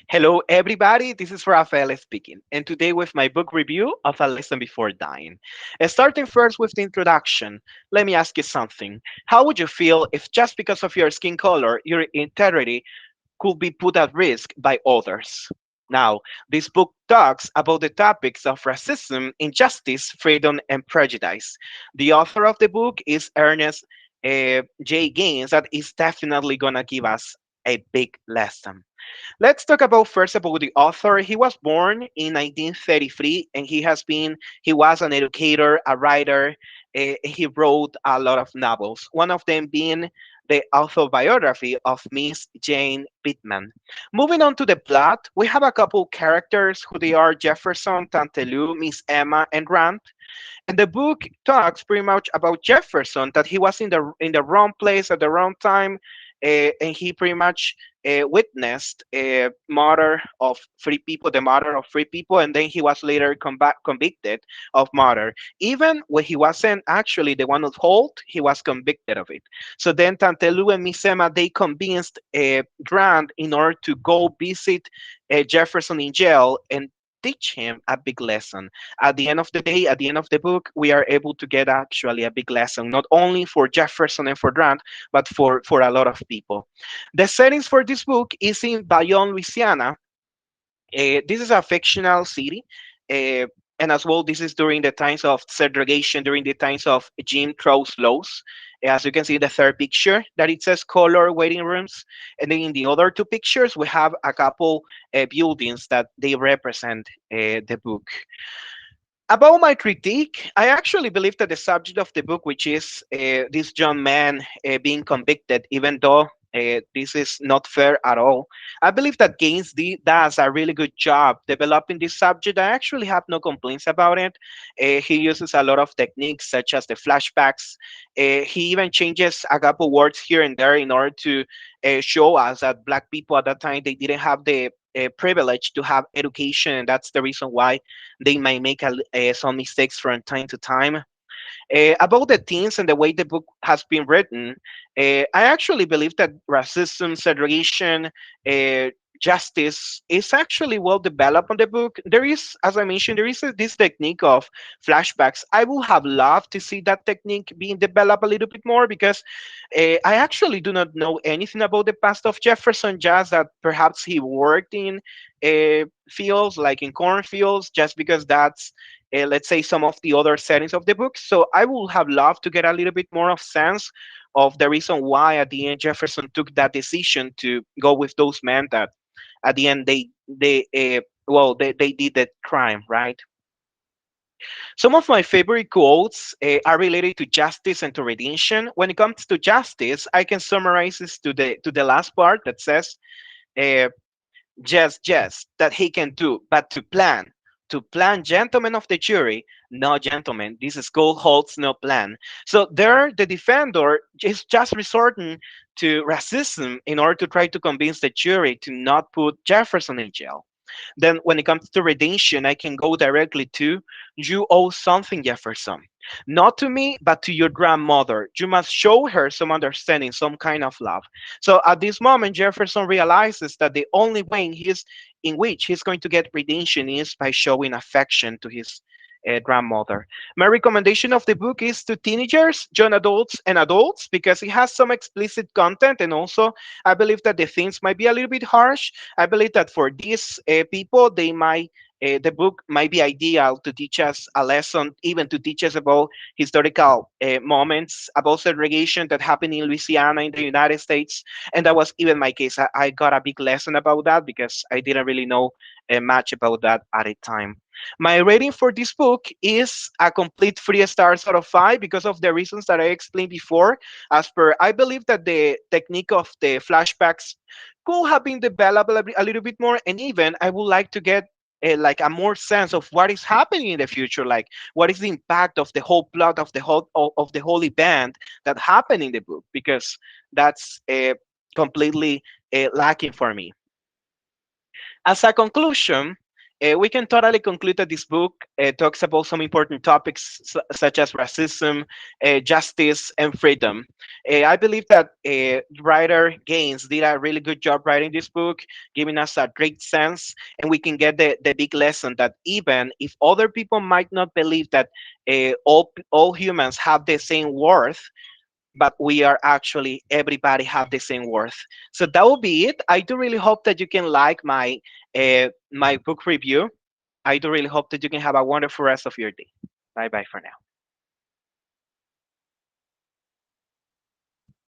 Hello, everybody. This is Rafael speaking, and today with my book review of A Lesson Before Dying. Starting first with the introduction, let me ask you something. How would you feel if just because of your skin color, your integrity could be put at risk by others? Now, this book talks about the topics of racism, injustice, freedom, and prejudice. The author of the book is Ernest J. Gaines, that is definitely going to give us a big lesson. Let's talk about first about the author. He was born in 1933, and he was an educator, a writer. He wrote a lot of novels. One of them being the autobiography of Miss Jane Pittman. Moving on to the plot, we have a couple characters who they are Jefferson, Tante Lou, Miss Emma, and Grant. And the book talks pretty much about Jefferson, that he was in the wrong place at the wrong time, and he pretty much witnessed a murder of three people, the murder of three people, and then he was later convicted of murder. Even when he wasn't actually the one at fault, he was convicted of it. So then Tantelu and Misema, they convinced Grant in order to go visit Jefferson in jail and teach him a big lesson. At the end of the day, at the end of the book, we are able to get actually a big lesson, not only for Jefferson and for Grant, but for a lot of people. The settings for this book is in Bayonne, Louisiana. This is a fictional city. Uh, and as well, this is during the times of segregation, during the times of Jim Crow's laws. As you can see in the third picture, that it says color waiting rooms. And then in the other two pictures, we have a couple buildings that they represent the book. About my critique, I actually believe that the subject of the book, which is this young man being convicted, even though this is not fair at all, I believe that does a really good job developing this subject. I actually have no complaints about it. He uses a lot of techniques such as the flashbacks. He even changes a couple words here and there in order to show us that Black people at that time they didn't have the privilege to have education, and that's the reason why they might make some mistakes from time to time. About the themes and the way the book has been written, I actually believe that racism, segregation, uh, justice is actually well developed on the book. There is, as I mentioned, there is this technique of flashbacks. I would have loved to see that technique being developed a little bit more because I actually do not know anything about the past of Jefferson, just that perhaps he worked in fields like in cornfields, just because that's let's say some of the other settings of the book. So I would have loved to get a little bit more of sense of the reason why at the end Jefferson took that decision to go with those men that at the end they did the crime, right? Some of my favorite quotes are related to justice and to redemption. When it comes to justice, I can summarize this to the last part that says, uh, just that he can do, but to plan, gentlemen of the jury, no gentlemen, this school holds no plan. So there, the defender is just resorting to racism in order to try to convince the jury to not put Jefferson in jail. Then, when it comes to redemption, I can go directly to you owe something, Jefferson. Not to me, but to your grandmother. You must show her some understanding, some kind of love. So at this moment, Jefferson realizes that the only way in which he's going to get redemption is by showing affection to his grandmother. My recommendation of the book is to teenagers, young adults, and adults because it has some explicit content, and also I believe that the themes might be a little bit harsh. I believe that for these people, the book might be ideal to teach us a lesson, even to teach us about historical moments about segregation that happened in Louisiana in the United States. And that was even my case. I got a big lesson about that because I didn't really know much about that at the time. My rating for this book is a complete 3 stars out of 5 because of the reasons that I explained before. As per, I believe that the technique of the flashbacks could have been developed a little bit more, and even I would like to get like a more sense of what is happening in the future, like what is the impact of the whole plot of the whole event that happened in the book, because that's completely lacking for me. As a conclusion, We can totally conclude that this book talks about some important topics such as racism, justice, and freedom. I believe that writer Gaines did a really good job writing this book, giving us a great sense, and we can get the big lesson that even if other people might not believe that all humans have the same worth, but we are actually everybody have the same worth. So that will be it. I do really hope that you can like my book review. I do really hope that you can have a wonderful rest of your day. Bye bye for now.